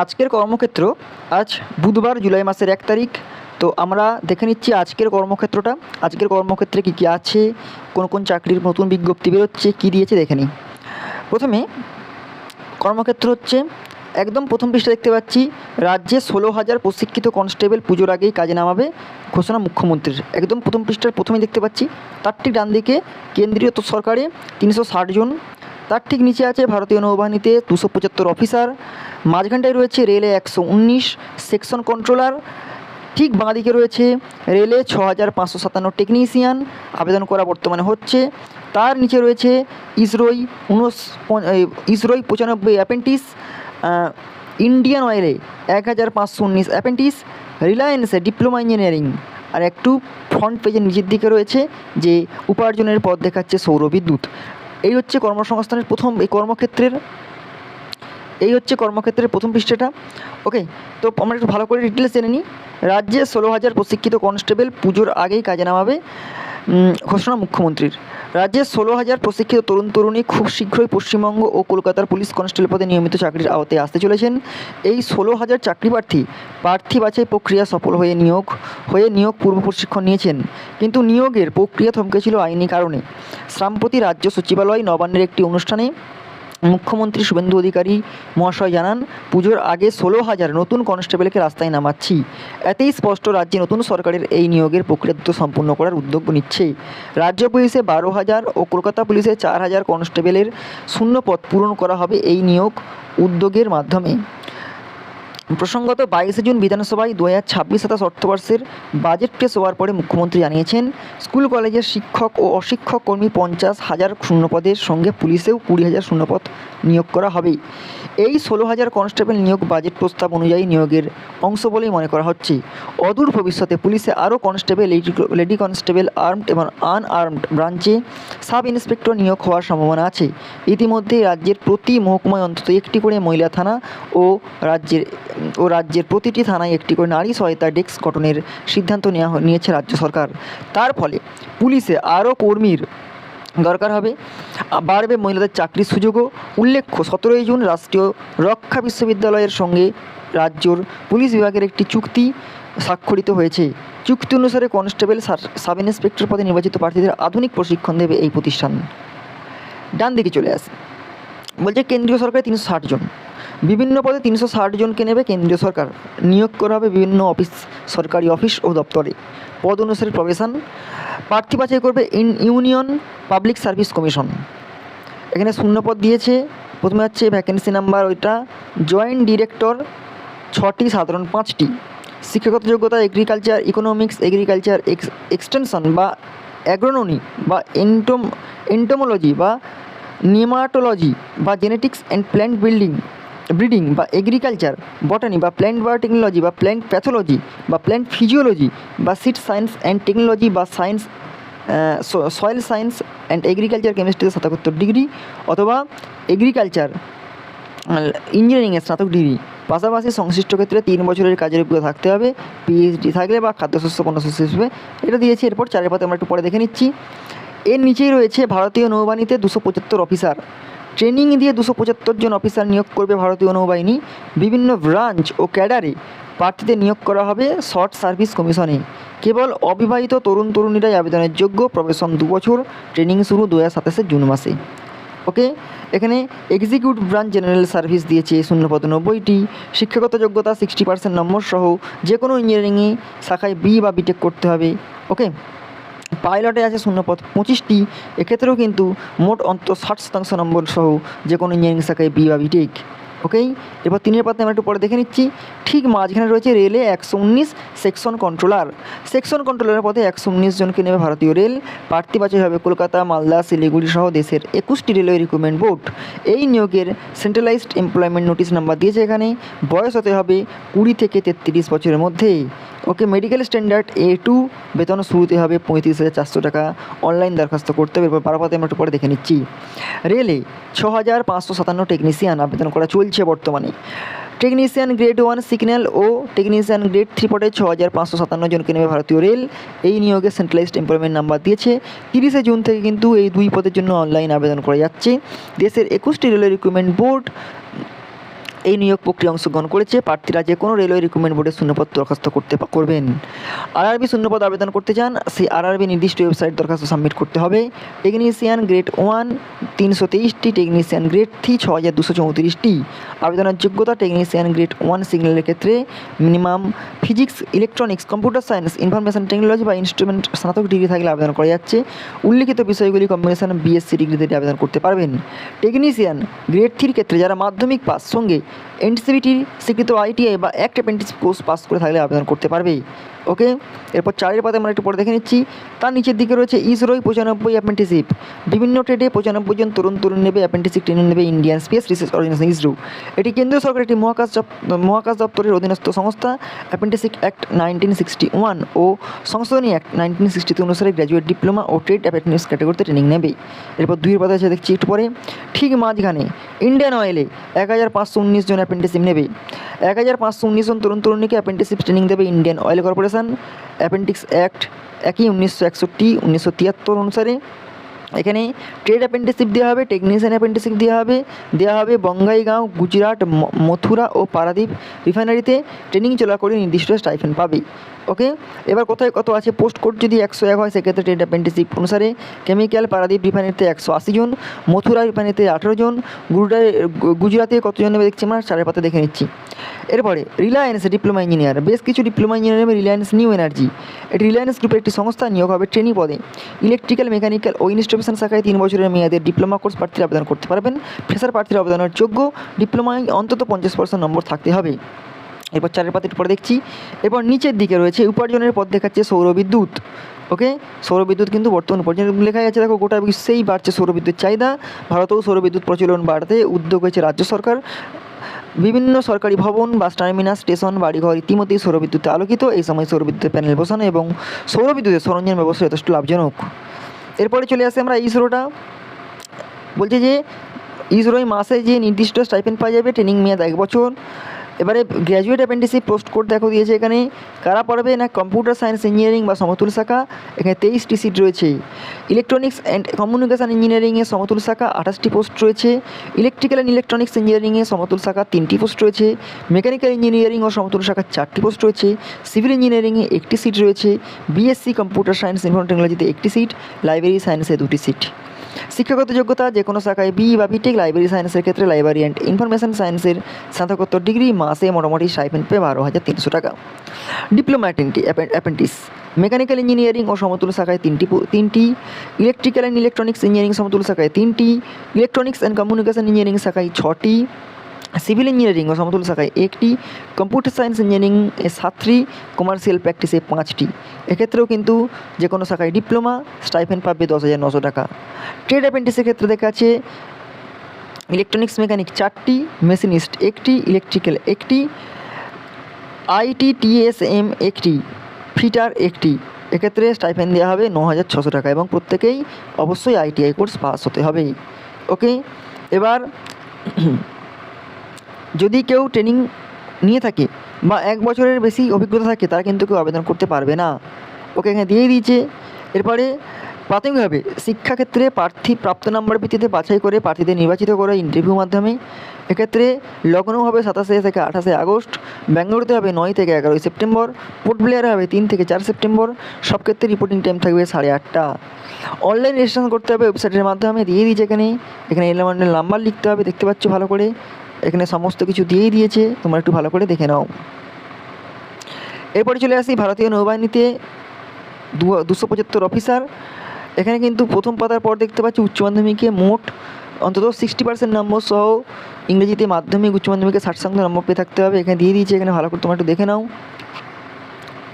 আজকের কর্মক্ষেত্র আজ বুধবার জুলাই মাসের 1 তারিখ। তো আমরা দেখে নিচ্ছি আজকের কর্মক্ষেত্রটা। আজকের কর্মক্ষেত্রে কী কী আছে, কোন কোন চাকরির নতুন বিজ্ঞপ্তি বেরোচ্ছে, কী দিয়েছে দেখে নিই। প্রথমে কর্মক্ষেত্র হচ্ছে একদম প্রথম পৃষ্ঠা দেখতে পাচ্ছি, রাজ্যে 16,000 প্রশিক্ষিত কনস্টেবল পুজোর আগেই কাজে নামাবে, ঘোষণা মুখ্যমন্ত্রীর। একদম প্রথম পৃষ্ঠার প্রথমেই দেখতে পাচ্ছি, তার ঠিক ডান দিকে কেন্দ্রীয় সরকারে 360 জন, তার ঠিক নিচে আছে ভারতীয় নৌবাহিনীতে 275 অফিসার, মাঝখানটায় রয়েছে রেলে 119 সেকশন কন্ট্রোলার, ঠিক বাঁদিকে রয়েছে রেলে 6,557 টেকনিশিয়ান, আবেদন করা বর্তমানে হচ্ছে। তার নিচে রয়েছে ইসরোই 95 অ্যাপেন্টিস, ইন্ডিয়ান অয়েলে 1,519 অ্যাপেন্টিস, রিলায়েন্সে ডিপ্লোমা ইঞ্জিনিয়ারিং। আর একটু ফ্রন্ট পেজের নিচের দিকে রয়েছে যে উপার্জনের পথ দেখাচ্ছে সৌরবিদ্যুৎ। এই হচ্ছে কর্মসংস্থানের প্রথম কর্মক্ষেত্রের প্রথম পৃষ্ঠাটা। ওকে, তো আমরা একটু ভালো করে ডিটেলস জেনে নিই। রাজ্যে 16,000 প্রশিক্ষিত কনস্টেবল পুজোর আগেই কাজে নামাবে, ঘোষণা মুখ্যমন্ত্রীর। রাজ্যে 16,000 প্রশিক্ষিত তরুণ তরুণী খুব শীঘ্রই পশ্চিমবঙ্গ ও কলকাতার পুলিশ কনস্টেবল পদে নিয়মিত চাকরির আওতায় আসতে চলেছেন। এই 16,000 চাকরি প্রার্থী বাছাই প্রক্রিয়া সফল হয়ে নিয়োগ পূর্ব প্রশিক্ষণ নিয়েছেন, কিন্তু নিয়োগের প্রক্রিয়া থমকেছিল আইনি কারণে। সম্প্রতি রাজ্য সচিবালয় নবান্নের একটি অনুষ্ঠানে মুখ্যমন্ত্রী শুভেন্দু অধিকারী মহাশয় জানান, পুজোর আগে 16,000 নতুন কনস্টেবলকে রাস্তায় নামাচ্ছি। এতেই স্পষ্ট রাজ্যে নতুন সরকারের এই নিয়োগের প্রক্রিয়া দ্রুত সম্পূর্ণ করার উদ্যোগ নিচ্ছে। রাজ্য পুলিশে 12,000 ও কলকাতা পুলিশে 4,000 কনস্টেবলের শূন্যপদ পূরণ করা হবে এই নিয়োগ উদ্যোগের মাধ্যমে। প্রসঙ্গত 22 জুন বিধানসভায় 2026-27 অর্থবর্ষের বাজেট পেশ হওয়ার পরে মুখ্যমন্ত্রী জানিয়েছেন, স্কুল কলেজের শিক্ষক ও অশিক্ষক কর্মী 50,000 শূন্যপদের সঙ্গে পুলিশেও 20,000 শূন্যপদ নিয়োগ করা হবে। এই 16,000 কনস্টেবল নিয়োগ বাজেট প্রস্তাব অনুযায়ী নিয়োগের অংশ বলেই মনে করা হচ্ছে। অদূর ভবিষ্যতে পুলিশে আরও কনস্টেবল, লেডি কনস্টেবল, আর্মড এবং আনআর্মড ব্রাঞ্চে সাব ইন্সপেক্টর নিয়োগ হওয়ার সম্ভাবনা আছে। ইতিমধ্যে রাজ্যের প্রতি মহকুমায় অন্তত একটি করে মহিলা থানা ও রাজ্যের প্রতিটি থানায় একটি করে নারী সহায়তা ডেস্ক গঠনের সিদ্ধান্ত নিয়েছে রাজ্য সরকার। তার ফলে পুলিশে আরও কর্মীর দরকার হবে, বাড়বে মহিলাদের চাকরির সুযোগও। উল্লেখ্য, 17 জুন রাষ্ট্রীয় রক্ষা বিশ্ববিদ্যালয়ের সঙ্গে রাজ্যর পুলিশ বিভাগের একটি চুক্তি স্বাক্ষরিত হয়েছে। চুক্তি অনুসারে কনস্টেবল, সাব ইন্সপেক্টর পদে নির্বাচিত প্রার্থীদের আধুনিক প্রশিক্ষণ দেবে এই প্রতিষ্ঠান। ডান দিকে চলে আসে, বলছে কেন্দ্রীয় সরকারে 360 জন, বিভিন্ন পদে 360 জনকে নেবে কেন্দ্রীয় সরকার। নিয়োগ করা হবে বিভিন্ন সরকারি অফিস ও দপ্তরে। পদ অনুসারে প্রবেশন, প্রার্থী বাছাই করবে ইউনিয়ন পাবলিক সার্ভিস কমিশন। এখানে শূন্যপদ দিয়েছে। প্রথমে হচ্ছে ভ্যাকেন্সি নাম্বার, ওইটা জয়েন্ট ডিরেক্টর 6টি, সাধারণ 5টি। শিক্ষাগত যোগ্যতা এগ্রিকালচার, ইকোনমিক্স, এগ্রিকালচার এক্সটেনশন বা অ্যাগ্রোনমি বা এন্টোমোলজি বা নিমাটোলজি বা জেনেটিক্স অ্যান্ড প্ল্যান্ট ব্রিডিং বা এগ্রিকালচার বটানি বা প্ল্যান্ট বায়োটেকনোলজি বা প্ল্যান্ট প্যাথোলজি বা প্ল্যান্ট ফিজিওলজি বা সিড সায়েন্স অ্যান্ড টেকনোলজি বা science soil science and agriculture কেমিস্ট্রিতে স্নাতকোত্তর ডিগ্রি অথবা এগ্রিকালচার ইঞ্জিনিয়ারিংয়ে স্নাতক ডিগ্রি। পাশাপাশি সংশ্লিষ্ট ক্ষেত্রে 3 বছরের কাজের অভিজ্ঞতা থাকতে হবে, পিএইচডি থাকলে বা খাদ্যশস্য পণ্যশস্য হিসেবে। এটা দিয়েছে। এরপর 4 পাতে আমরা একটু পরে দেখে নিচ্ছি। এর নিচেই রয়েছে ভারতীয় নৌবাহিনীতে 275 অফিসার। ট্রেনিং দিয়ে 275 জন অফিসার নিয়োগ করবে ভারতীয় নৌবাহিনী। বিভিন্ন ব্রাঞ্চ ও ক্যাডারে প্রার্থীদের নিয়োগ করা হবে শর্ট সার্ভিস কমিশনে। কেবল অবিবাহিত তরুণ তরুণীরাই আবেদনের যোগ্য। প্রবেশন 2 বছর, ট্রেনিং শুরু 2027 জুন মাসে। ওকে, এখানে এক্সিকিউটিভ ব্রাঞ্চ জেনারেল সার্ভিস দিয়েছে শূন্যপদ 90টি। শিক্ষাগত যোগ্যতা 60% নম্বর সহ যে কোনো ইঞ্জিনিয়ারিংয়ে শাখায় বি বা বিটেক করতে হবে। ওকে, পাইলটে আছে শূন্যপদ 25টি। এক্ষেত্রেও কিন্তু মোট অন্তত 60% নম্বর সহ যে কোনো ইঞ্জিনিয়ারিং শাখায় বি বা বিটেক। ওকেই, এবার 3 পাতে আমরা একটু পরে দেখে নিচ্ছি। ঠিক মাঝখানে রয়েছে রেলে 119 সেকশন কন্ট্রোলার পদে 119 জনকে নেবে ভারতীয় রেল। প্রার্থী বাছাই হবে কলকাতা, মালদা, শিলিগুড়ি সহ দেশের 21টি রেলওয়ে রিক্রুটমেন্ট বোর্ড। এই নিয়োগের সেন্ট্রালাইজড এমপ্লয়মেন্ট নোটিশ নাম্বার দিয়েছে। এখানে বয়স হতে হবে 20 থেকে 33 বছরের মধ্যে। ওকে, মেডিকেল স্ট্যান্ডার্ড A2, বেতন শুরুতে হবে 35,400 টাকা। অনলাইন দরখাস্ত করতে হবে। এরপর 12 পাতে আমরা একটু পরে দেখে নিচ্ছি। রেলে 6,557 টেকনিশিয়ান আবেদন করা চলছে বর্তমানে। টেকনিশিয়ান গ্রেড 1 সিগন্যাল ও টেকনিশিয়ান গ্রেড 3 পদে 6,557 জনকে নেবে ভারতীয় রেল। এই নিয়োগে সেন্ট্রালাইজড এমপ্লয়মেন্ট নাম্বার দিয়েছে। 30 জুন থেকে কিন্তু এই 2 পদের জন্য অনলাইন আবেদন করা যাচ্ছে। দেশের 21টি রেলওয়ে রিক্রুটমেন্ট বোর্ড এই নিয়োগ প্রক্রিয়া অংশগ্রহণ করেছে। প্রার্থীরা যে কোনো রেলওয়ে রিক্রুটমেন্ট বোর্ডে শূন্যপদ দরখাস্ত করবেন। আরআরবি শূন্যপদ আবেদন করতে চান, সেই আরআরবি নির্দিষ্ট ওয়েবসাইট দরখাস্ত সাবমিট করতে হবে। টেকনিশিয়ান গ্রেড 1 323টি, টেকনিশিয়ান গ্রেড 3 6234টি। আবেদনের যোগ্যতা টেকনিশিয়ান গ্রেড 1 সিগন্যালের ক্ষেত্রে minimum physics, electronics, computer science, information technology বা ইনস্ট্রুমেন্ট স্নাতক ডিগ্রি থাকলে আবেদন করা যাচ্ছে। উল্লিখিত বিষয়গুলি কম্বিনেশন বিএসসি ডিগ্রিতে আবেদন করতে পারবেন। টেকনিশিয়ান গ্রেড 3 ক্ষেত্রে যারা মাধ্যমিক পাস সঙ্গে এনসিবিটির স্বীকৃত আইটিআই বা অ্যাক্ট অ্যাপ্রেন্টিস কোর্স পাস করে থাকলে আবেদন করতে পারবে। ওকে, এরপর 4 পাতে আমরা একটু পরে দেখে নিচ্ছি। তার নিচের দিকে রয়েছে ইসরোয় 95 অ্যাপ্রেন্টিসশিপ। বিভিন্ন ট্রেডে 95 জন তরুণ নেবে অ্যাপ্রেন্টিসশিপ ট্রেনিং নেবে Indian Space Research Organisation ISRO. এটি কেন্দ্রীয় সরকারের একটি মহাকাশ দপ্তরের অধীনস্থ সংস্থা। অ্যাপ্রেন্টিসশিপ অ্যাক্ট 1961 ও সংশোধনী অ্যাক্ট 1962 অনুসারে গ্র্যাজুয়েট, ডিপ্লোমা ও ট্রেড অ্যাপ্রেন্টিস ক্যাটাগরিতে ট্রেনিং নেবে। এরপর 2 পাতে আছে দেখছি একটু পরে। ঠিক মাঝখানে ইন্ডিয়ান অয়েলে 1519 জন অ্যাপ্রেন্টিসশিপ নেবে। 1519 জন তরুণীকে অ্যাপ্রেন্টিসশিপ ট্রেনিং দেবে Indian oil corporation. Apprentice act একই 1961 1973 অনুসারে। এখানে ট্রেড অ্যাপ্রেন্টিসশিপ দেওয়া হবে, টেকনিশিয়ান অ্যাপ্রেন্টিসশিপ দেওয়া হবে বঙ্গাইগাঁও, গুজরাট, মথুরা ও পারাদ্বীপ রিফাইনারিতে ট্রেনিং চলাকালীন নির্দিষ্ট স্টাইপেন্ড পাবে। ওকে, এবার কোথায় কত আছে পোস্ট কোড যদি 101 হয় সেক্ষেত্রে ট্রেড অ্যাপ্রেন্টিসশিপ অনুসারে কেমিক্যাল পারাদ্বীপ রিফাইনারিতে 180 জন, মথুরা রিফাইনারিতে 18 জন, গুজরাটে কতজন নেবে দেখছি আমরা 4 পাতা দেখে নিচ্ছি। এরপরে রিলায়েন্স ডিপ্লোমা ইঞ্জিনিয়ার, বেশ কিছু ডিপ্লোমা ইঞ্জিনিয়ার নেবে রিলায়েন্স নিউ এনার্জি। এটি রিলায়েন্স গ্রুপের একটি সংস্থা, নিয়োগ হবে ট্রেনি পদে। ইলেকট্রিক্যাল, মেকানিক্যাল ও ইনস্টলেশন শাখায় 3 বছরের মেয়াদের ডিপ্লোমা কোর্স প্রার্থীরা আবেদন করতে পারবেন। ফ্রেশার প্রার্থীরা আবেদনের যোগ্য, ডিপ্লোমায় অন্তত 50% নম্বর থাকতে হবে। এরপর 4 পাতা পরে দেখছি। এরপর নিচের দিকে রয়েছে উপার্জনের পথ দেখাচ্ছে সৌরবিদ্যুৎ। ওকে, সৌরবিদ্যুৎ কিন্তু বর্তমান উপার্জন লেখা আছে, দেখো গোটা বিশ্বেই বাড়ছে সৌরবিদ্যুৎ চাহিদা। ভারতেও সৌরবিদ্যুৎ প্রচলন বাড়তে উদ্যোগ হয়েছে রাজ্য সরকার। বিভিন্ন সরকারি ভবন, বাস টার্মিনাস, স্টেশন, বাড়িঘর ইতিমধ্যেই সৌরবিদ্যুতে আলোকিত। এই সময় সৌরবিদ্যুতের প্যানেল বসানো এবং সৌরবিদ্যুতের সরঞ্জাম ব্যবস্থা যথেষ্ট লাভজনক। এরপরে চলে আসে আমরা ইসরোটা। বলছে যে ইসরোয় মাসে যে নির্দিষ্ট স্টাইপেন্ড পাওয়া যাবে, ট্রেনিং মেয়াদ 1 বছর। এবারে গ্র্যাজুয়েট অ্যাপ্রেন্টিসশিপ পোস্ট কোড দেখো দিয়েছে এখানে। কারা পড়বে না কম্পিউটার সায়েন্স ইঞ্জিনিয়ারিং বা সমতুল শাখা, এখানে 23টি সিট রয়েছে। ইলেকট্রনিক্স অ্যান্ড কমিউনিকেশান ইঞ্জিনিয়ারিংয়ে সমতুল শাখা 28টি পোস্ট রয়েছে। ইলেকট্রিক্যাল অ্যান্ড ইলেকট্রনিক্স ইঞ্জিনিয়ারিংয়ে সমতুল শাখা 3টি পোস্ট রয়েছে। মেকানিক্যাল ইঞ্জিনিয়ারিং ও সমতুল শাখা 4টি পোস্ট রয়েছে। সিভিল ইঞ্জিনিয়ারিংয়ে 1টি সিট রয়েছে। বিএসসি কম্পিউটার সায়েন্স ইনফরমেশন টেকনোলজিতে 1টি সিট, লাইব্রেরি সায়েন্সে 2টি সিট। শিক্ষাগত যোগ্যতা যে কোনো শাখায় বি বা বিটেক, লাইব্রেরি সায়েন্সের ক্ষেত্রে লাইব্রেরি অ্যান্ড ইনফরমেশন সায়েন্সের স্নাতকোত্তর ডিগ্রি, মাসে মোটামুটি স্টাইপেন্ড পেয়ে 12,300 টাকা। ডিপ্লোমা অ্যাপ্রেন্টিস মেকানিক্যাল ইঞ্জিনিয়ারিং ও সমতুল শাখায় 3টি, ইলেকট্রিক্যাল অ্যান্ড ইলেকট্রনিক্স ইঞ্জিনিয়ারিং সমতুল শাখায় 3টি, ইলেকট্রনিক্স অ্যান্ড কমিউনিকেশন ইঞ্জিনিয়ারিং শাখায় 6টি, সিভিল ইঞ্জিনিয়ারিং ও সমতুল শাখায় 1টি, কম্পিউটার সায়েন্স ইঞ্জিনিয়ারিং এ 7টি, কমার্শিয়াল প্র্যাকটিসে 5টি। এক্ষেত্রেও কিন্তু যে কোনো শাখায় ডিপ্লোমা স্টাইপেন্ড পাবে 10,900 টাকা। ট্রেড অ্যাপ্রেন্টিসের ক্ষেত্রে দেখা আছে ইলেকট্রনিক্স মেকানিক 4টি, মেশিনিস্ট 1টি, ইলেকট্রিক্যাল 1টি, ITTSM 1টি, ফিটার 1টি। এক্ষেত্রে স্টাইপেন্ড দেওয়া হবে 9,600 টাকা এবং প্রত্যেকেই অবশ্যই ITI কোর্স পাস হতে হবে। ওকে, এবার যদি কেউ ট্রেনিং নিয়ে থাকে বা 1 বছরের বেশি অভিজ্ঞতা থাকে তারা কিন্তু কেউ আবেদন করতে পারবে না। ওকে, এখানে দিয়ে দিয়েছে। এরপরে প্রাথমিকভাবে শিক্ষাক্ষেত্রে প্রার্থী প্রাপ্ত নাম্বার ভিত্তিতে বাছাই করে প্রার্থীদের নির্বাচিত করে ইন্টারভিউর মাধ্যমে। এক্ষেত্রে লখনউ হবে 27 থেকে 28 আগস্ট, বেঙ্গালুরুতে হবে 9 থেকে 11 সেপ্টেম্বর, পোর্ট ব্লেয়ারে হবে 3 থেকে 4 সেপ্টেম্বর। সব ক্ষেত্রে রিপোর্টিং টাইম থাকবে 8:30টা। অনলাইন রেজিস্ট্রেশন করতে হবে ওয়েবসাইটের মাধ্যমে, দিয়ে দিয়েছে এখানে এলিমেন্টের নাম্বার লিখতে হবে, দেখতে পাচ্ছ ভালো করে এখানে সমস্ত কিছু দিয়েই দিয়েছে, তোমরা একটু ভালো করে দেখে নাও। এরপরে চলে আসি ভারতীয় নৌবাহিনীতে 275 অফিসার। এখানে কিন্তু প্রথম পাতার পর দেখতে পাচ্ছি উচ্চ মাধ্যমিকে মোট অন্তত 60% নম্বর সহ ইংরেজিতে মাধ্যমিক, উচ্চ মাধ্যমিকে 60% নম্বর পেয়ে থাকতে হবে। এখানে দিয়ে দিয়েছে, এখানে ভালো করে তোমরা একটু দেখে নাও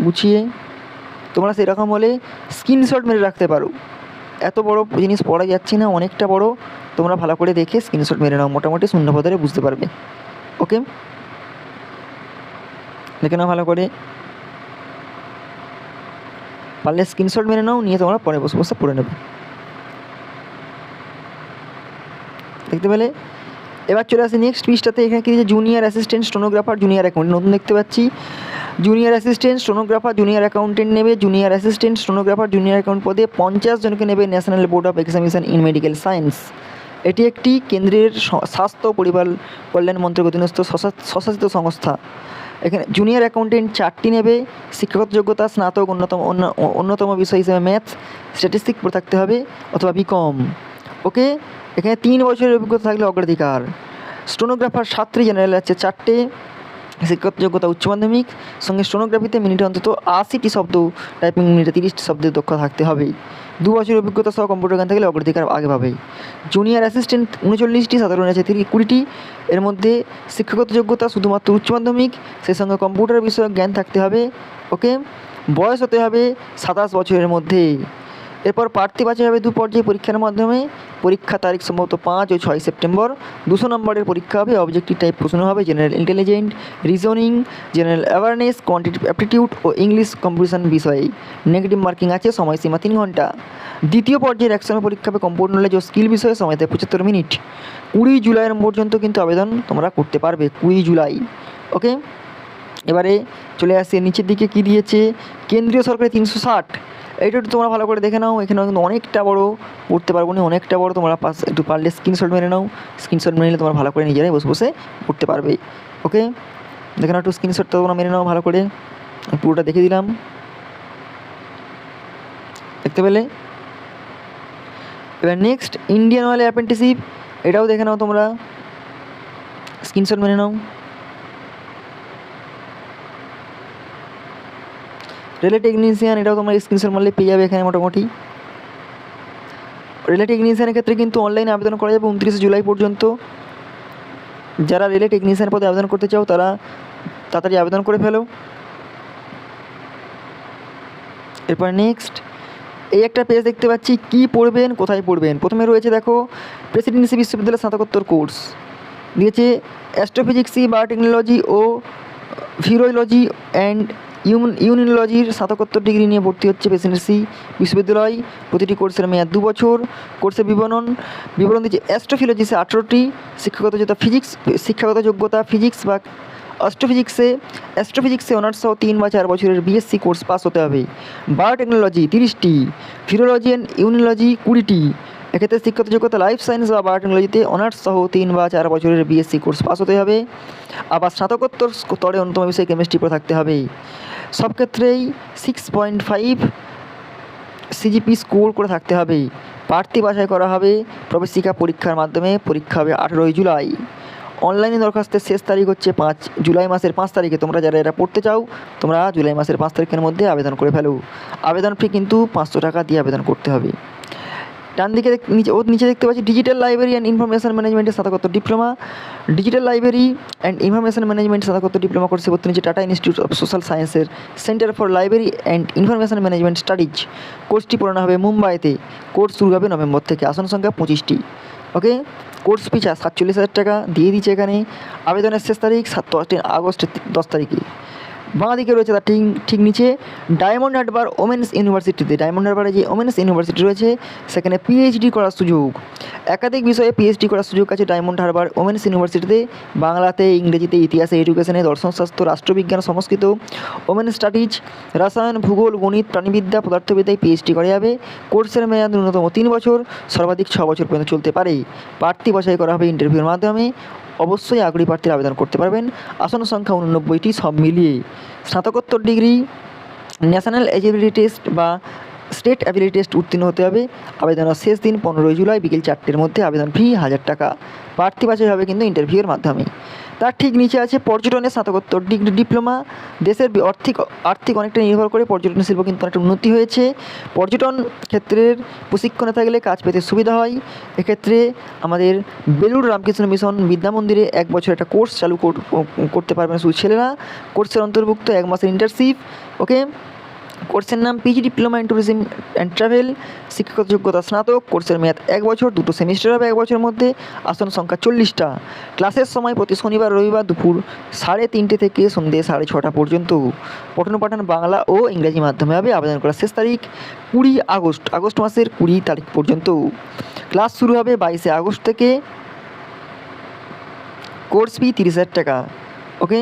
গুছিয়ে। তোমরা সেরকম হলে স্ক্রিনশট মেরে রাখতে পারো, এত বড় জিনিস পড়া যাচ্ছে না, অনেকটা বড়, তোমরা ভালো করে দেখে স্ক্রিনশট মেরে নাও, মোটামুটি শূন্যপদে বুঝতে পারবে। ওকে, দেখে নাও ভালো করে, পারলে স্ক্রিনশট মেরে নাও, নিয়ে তোমরা পরে বসে বসে পড়ে নেবে। দেখতে পেলে? এবার চলে আসি নেক্সট পৃষ্ঠাতে। এখানে কি যে junior assistant stenographer, junior accountant নতুন দেখতে পাচ্ছি। Junior assistant stenographer, junior accountant নেবে। Junior assistant stenographer, junior account পদে 50 জনকে নেবে national board of examination in medical science. এটি একটি কেন্দ্রের স্বাস্থ্য ও পরিবার কল্যাণ মন্ত্রক অধীনস্থ স্বশাসিত সংস্থা। এখানে জুনিয়র অ্যাকাউন্টেন্ট 4টি নেবে। শিক্ষাগত যোগ্যতা স্নাতক, অন্যতম বিষয় হিসেবে ম্যাথস, স্ট্যাটিস্টিক পড়ে থাকতে হবে অথবা বিকম। ওকে, এখানে 3 বছরের অভিজ্ঞতা থাকলে অগ্রাধিকার। স্টোনোগ্রাফার 7টি, জেনারেল আছে 4টে। শিক্ষাগত যোগ্যতা উচ্চ মাধ্যমিক, সঙ্গে স্টোনোগ্রাফিতে মিনিটে অন্তত 80টি শব্দ, টাইপিং মিনিটে 30টি শব্দের দক্ষ থাকতে হবে। 2 বছরের অভিজ্ঞতা সহ কম্পিউটার জ্ঞান থাকলে অগ্রাধিকার আগে পাবে। জুনিয়র অ্যাসিস্ট্যান্ট 39টি, সাধারণ আছে 20টি। এর মধ্যে শিক্ষাগত যোগ্যতা শুধুমাত্র উচ্চ মাধ্যমিক, সেই সঙ্গে কম্পিউটার বিষয়ক জ্ঞান থাকতে হবে। ওকে, বয়স হতে হবে 27 বছরের মধ্যে। এরপর প্রার্থী বাছাই হবে 2 পর্যায়ে পরীক্ষার মাধ্যমে। পরীক্ষা তারিখ সম্ভবত 5 ও 6 সেপ্টেম্বর। 200 নম্বরের পরীক্ষা হবে। অবজেক্টিভ টাইপ প্রশ্ন হবে general intelligent, reasoning, general awareness, quantitative aptitude ও ইংলিশ কম্পিটিশন বিষয়ে। নেগেটিভ মার্কিং আছে। সময়সীমা 3 ঘন্টা। দ্বিতীয় পর্যায়ের একসঙ্গে পরীক্ষা হবে কম্পিউটার নলেজ ও স্কিল বিষয়ে। সময় দেয় 75 মিনিট। 20 জুলাই পর্যন্ত কিন্তু আবেদন তোমরা করতে পারবে, 20 জুলাই। ওকে, এবারে চলে আসছে নিচের দিকে কি দিয়েছে, কেন্দ্রীয় সরকারি 360। এইটা একটু তোমরা ভালো করে দেখে নাও। এখানেও কিন্তু অনেকটা বড়, পড়তে পারবো না, অনেকটা বড়। তোমরা একটু পারলে স্ক্রিনশট মেরে নাও। স্ক্রিনশট মেরে নিলে তোমরা ভালো করে নিজেরাই বসে বসে পড়তে পারবে। ওকে, দেখে নাও, একটু স্ক্রিনশট তোমরা মেরে নাও ভালো করে। পুরোটা দেখে দিলাম, দেখতে পেলে। এবার নেক্সট ইন্ডিয়ান অয়েল অ্যাপ্রেন্টিসশিপ, এটাও দেখে নাও তোমরা, স্ক্রিনশট মেরে নাও। রেলে টেকনিশিয়ান, এটাও তোমরা স্ক্রিনশট মারলে পেয়ে যাবে এখানে মোটামুটি। রেলে টেকনিশিয়ানের ক্ষেত্রে কিন্তু অনলাইনে আবেদন করা যাবে 29 জুলাই পর্যন্ত। যারা রেলে টেকনিশিয়ান পদে আবেদন করতে চাও তারা তাড়াতাড়ি আবেদন করে ফেলো। এরপর নেক্সট এই একটা পেজ দেখতে পাচ্ছি, কি পড়বেন, কোথায় পড়বেন। প্রথমে রয়েছে দেখো, প্রেসিডেন্সি বিশ্ববিদ্যালয়ের স্নাতকোত্তর কোর্স দিয়েছে অ্যাস্ট্রোফিজিক্স, বায়োটেকনোলজি ও ভিরোলজি অ্যান্ড ইউনিনোলজির স্নাতকোত্তর ডিগ্রি নিয়ে ভর্তি হচ্ছে প্রেসিডেন্সি বিশ্ববিদ্যালয়। প্রতিটি কোর্সের মেয়াদ 2 বছর। কোর্সের বিবরণ দিচ্ছে অ্যাস্ট্রোফিলজিসে 18টি। শিক্ষাগত যোগ্যতা ফিজিক্স বা অ্যাস্ট্রোফিজিক্সে অনার্স সহ 3 বা 4 বছরের বিএসসি কোর্স পাস হতে হবে। বায়োটেকনোলজি 30টি, ভিরোলজি অ্যান্ড ইউনিনোলজি 20টি। এক্ষেত্রে শিক্ষাগত যোগ্যতা লাইফ সায়েন্স বা বায়োটেকনোলজিতে অনার্স সহ 3 বা 4 বছরের বিএসসি কোর্স পাস হতে হবে। আবার স্নাতকোত্তর স্তরে অন্যতম বিষয় কেমিস্ট্রি পড়ে থাকতে হবে। সব ক্ষেত্রেই 6.5 সিজিপি স্কোর করে থাকতে হবে। প্রার্থী বাছাই করা হবে প্রবেশিকা পরীক্ষার মাধ্যমে। পরীক্ষা হবে 18 জুলাই। অনলাইনে দরখাস্তের শেষ তারিখ হচ্ছে 5 জুলাই মাসের 5 তারিখে। তোমরা যারা এটা পড়তে চাও তোমরা জুলাই মাসের 5 তারিখের মধ্যে আবেদন করে ফেলো। আবেদন ফি কিন্তু 500 টাকা দিয়ে আবেদন করতে হবে। ডান দিকে নিচে দেখতে পাচ্ছি ডিজিটাল লাইব্রেরি অ্যান্ড ইনফরমেশন ম্যানেজমেন্টের স্নাতকোত্তর diploma. Digital library and information management স্নাতকোত্তর ডিপ্লোমা কোর্সে ভর্তি নিচ্ছে টাটা ইনস্টিটিউট অফ সোশ্যাল সায়েন্সের centre for library and information management studies. কোর্সটি পড়ানো হবে মুম্বাইতে। কোর্স শুরু হবে নভেম্বর থেকে। আসন সংখ্যা 25টি। ওকে, কোর্স ফি 47,000 টাকা দিয়ে দিচ্ছে এখানে। আবেদনের শেষ তারিখ 7 আগস্টের 10 তারিখে। বাঁ দিকে রয়েছে তার ঠিক নিচে ডায়মন্ড হারবার ওমেন্স ইউনিভার্সিটিতে। ডায়মন্ড হারবারে যে ওমেন্স ইউনিভার্সিটি রয়েছে সেখানে পিএইচডি করার সুযোগ, একাধিক বিষয়ে পিএইচডি করার সুযোগ আছে ডায়মন্ড হারবার ওমেন্স ইউনিভার্সিটিতে। বাংলাতে, ইংরেজিতে, ইতিহাসে, এডুকেশনে, দর্শনশাস্ত্র, রাষ্ট্রবিজ্ঞান, সংস্কৃত, ওমেন স্টাডিজ, রসায়ন, ভূগোল, গণিত, প্রাণীবিদ্যা, পদার্থবিদ্যায় পিএইচডি করা যাবে। কোর্সের মেয়াদ ন্যূনতম 3 বছর, সর্বাধিক 6 বছর পর্যন্ত চলতে পারে। প্রার্থী বাছাই করা হবে ইন্টারভিউর মাধ্যমে। অবশ্যই আগ্রহী প্রার্থীরা আবেদন করতে পারবেন। আসন সংখ্যা 89টি সব মিলিয়ে। স্নাতকোত্তর ডিগ্রি ন্যাশনাল এলিজিবিলিটি টেস্ট বা স্টেট অ্যাবিলিটি টেস্ট উত্তীর্ণ হতে হবে। আবেদনের শেষ দিন 15 জুলাই বিকেল 4টের মধ্যে। আবেদন ফি 1000 টাকা। প্রার্থী বাছাই হবে কিন্তু ইন্টারভিউয়ের মাধ্যমে। তার ঠিক নিচে আছে পর্যটনের স্নাতকোত্তর ডিগ্রি ডিপ্লোমা। দেশের আর্থিক অনেকটা নির্ভর করে পর্যটন শিল্প কিন্তু অনেকটা উন্নতি হয়েছে। পর্যটন ক্ষেত্রের প্রশিক্ষণে থাকলে কাজ পেতে সুবিধা হয়। এক্ষেত্রে আমাদের বেলুড় রামকৃষ্ণ মিশন বিদ্যা মন্দিরে 1 বছর একটা কোর্স চালু করতে পারবেন শুধু ছেলেরা। কোর্সের অন্তর্ভুক্ত 1 মাসের ইন্টার্নশিপ। ওকে, কোর্সের নাম PG diploma in tourism and travel. শিক্ষাগত যোগ্যতা স্নাতক। কোর্সের মেয়াদ 1 বছর, 2টো সেমিস্টার হবে 1 বছরের মধ্যে। আসন সংখ্যা 40টা। ক্লাসের সময় প্রতি শনিবার রবিবার দুপুর 3:30 থেকে সন্ধ্যে 6:30 পর্যন্ত। পঠন পাঠন বাংলা ও ইংরেজি মাধ্যমে হবে। আবেদন করার শেষ তারিখ 20 আগস্ট মাসের 20 তারিখ পর্যন্ত। ক্লাস শুরু হবে 22 আগস্ট থেকে। কোর্স ফি 30,000 টাকা। ওকে,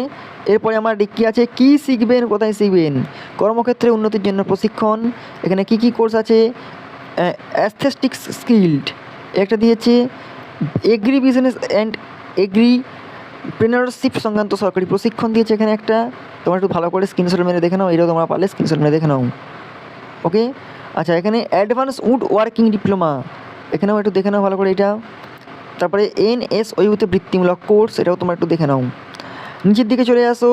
এরপরে আমার কী আছে, কী শিখবেন, কোথায় শিখবেন। কর্মক্ষেত্রে উন্নতির জন্য প্রশিক্ষণ। এখানে কী কোর্স আছে, অ্যাস্থেটিক্স স্কিল্ড একটা দিয়েছে। এগ্রি বিজনেস অ্যান্ড এগ্রিপ্রেনারশিপ সংক্রান্ত সরকারি প্রশিক্ষণ দিয়েছে এখানে একটা, তোমরা একটু ভালো করে স্ক্রিনশট মেরে দেখে নাও, এটাও তোমরা পারলে স্ক্রিনশট মেরে দেখে নাও। ওকে, আচ্ছা এখানে অ্যাডভান্স উড ওয়ার্কিং ডিপ্লোমা, এখানেও একটু দেখে নাও ভালো করে এটা। তারপরে NSOU-তে বৃত্তিমূলক কোর্স, এটাও তোমরা একটু দেখে নাও। নিচের দিকে চলে আসো,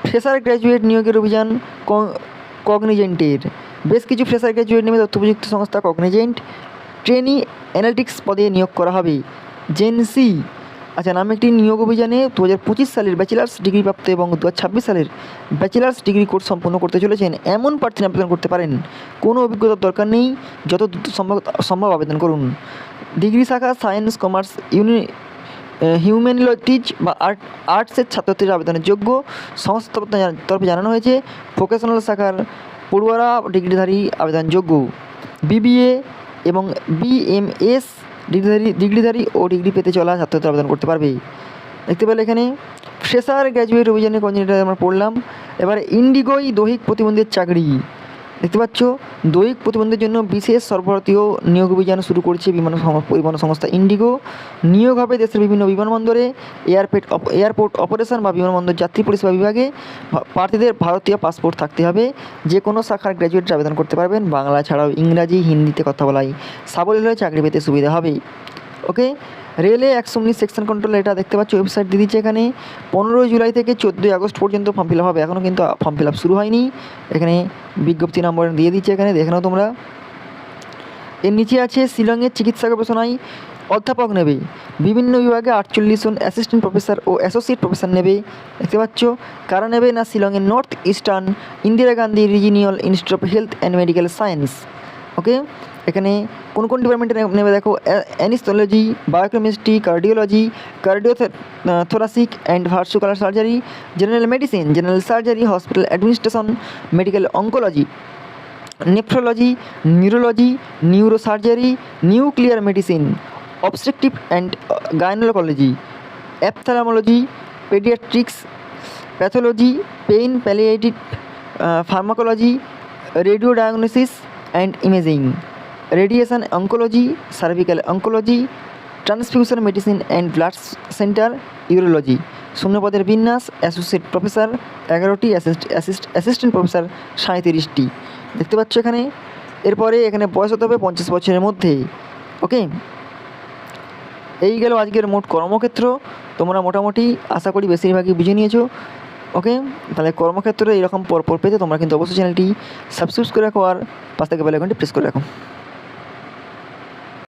ফ্রেশার গ্র্যাজুয়েট নিয়োগের অভিযান কগনিজেন্টের, বেশ কিছু ফ্রেশার গ্র্যাজুয়েট নেবে তথ্য প্রযুক্তি সংস্থা কগনিজেন্ট ট্রেনি অ্যানালিটিক্স পদে নিয়োগ করা হবে। জেনসি আচ্ছা নামে একটি নিয়োগ অভিযানে 2025 সালের ব্যাচেলার্স ডিগ্রি প্রাপ্ত এবং 2026 সালের ব্যাচেলার্স ডিগ্রি কোর্স সম্পন্ন করতে চলেছেন এমন প্রার্থী আবেদন করতে পারেন, কোনো অভিজ্ঞতার দরকার নেই, যত দ্রুত সম্ভব আবেদন করুন। ডিগ্রি শাখা সায়েন্স, কমার্স, হিউম্যানিটিজ বা আর্টসের ছাত্রছাত্রীরা আবেদনের যোগ্য। সংস্থা তরফে জানানো হয়েছে ভোকেশনাল শাখার পড়ুয়ারা ডিগ্রিধারী আবেদনযোগ্য। BBA এবং BMS ডিগ্রিধারী ও ডিগ্রি পেতে চলা ছাত্রছাত্রী আবেদন করতে পারবে। দেখতে পেলে এখানে ফ্রেশার গ্র্যাজুয়েট অভিযানে কোনটা আমরা পড়লাম। এবার ইন্ডিগোয় দৈহিক প্রতিবন্ধীর চাকরি, দেখতে পাচ্ছ দৈহিক প্রতিবন্ধীর জন্য বিশেষ সর্বভারতীয় নিয়োগ অভিযান শুরু করছে পরিবহন সংস্থা ইন্ডিগো। নিয়োগ হবে দেশের বিভিন্ন বিমানবন্দরে, এয়ারপোর্ট অপারেশন বা বিমানবন্দর যাত্রী পরিষেবা বিভাগে। প্রার্থীদের ভারতীয় পাসপোর্ট থাকতে হবে। যে কোনো শাখার গ্র্যাজুয়েট আবেদন করতে পারবেন। বাংলা ছাড়াও ইংরাজি, হিন্দিতে কথা বলাই সাবলীল হয়ে চাকরি পেতে সুবিধা হবে। ওকে, রেলে 119 সেকশন কন্ট্রোল, এটা দেখতে পাচ্ছ ওয়েবসাইট দিয়ে দিচ্ছে এখানে। 15 জুলাই থেকে 14 আগস্ট পর্যন্ত ফর্ম ফিল আপ হবে, এখনও কিন্তু ফর্ম ফিল আপ শুরু হয়নি। এখানে বিজ্ঞপ্তি নম্বর দিয়ে দিচ্ছে এখানে, দেখে নাও তোমরা। এর নিচে আছে শিলংয়ের চিকিৎসা গবেষণায় অধ্যাপক নেবে, বিভিন্ন বিভাগে 48 জন অ্যাসিস্ট্যান্ট প্রফেসর ও অ্যাসোসিয়েট প্রফেসর নেবে। দেখতে পাচ্ছ কারা নেবে না, শিলংয়ের north eastern Indira Gandhi regional institute of health and medical science. Okay, এখানে কোন কোন ডিপার্টমেন্টে নেবে দেখো, anaesthesiology, biochemistry, cardiology, thoracic and vascular surgery, general medicine, general surgery, hospital administration, medical oncology, nephrology, neurology, neurosurgery, nuclear medicine, obstetrics and gynaecology, ophthalmology, paediatrics, pathology, pain palliative, pharmacology, radio diagnosis and imaging, radiation oncology, cervical oncology, transfusion medicine and blood centre, urology. শূন্যপদের বিন্যাস associate professor 11টি, assistant professor 37টি। দেখতে পাচ্ছ এখানে। এরপরে এখানে বয়স হতে হবে 50 বছরের মধ্যে। ওকে, এই গেল আজকের মোট কর্মক্ষেত্র। তোমরা মোটামুটি আশা করি বেশিরভাগই বুঝে নিয়েছো। ওকে, তাহলে কর্মক্ষেত্রে এরকম পরপর পেতে তোমরা কিন্তু অবশ্যই চ্যানেলটি সাবস্ক্রাইব করে রাখো আর পাশ থেকে বেল আইকনটি প্রেস করে রাখো।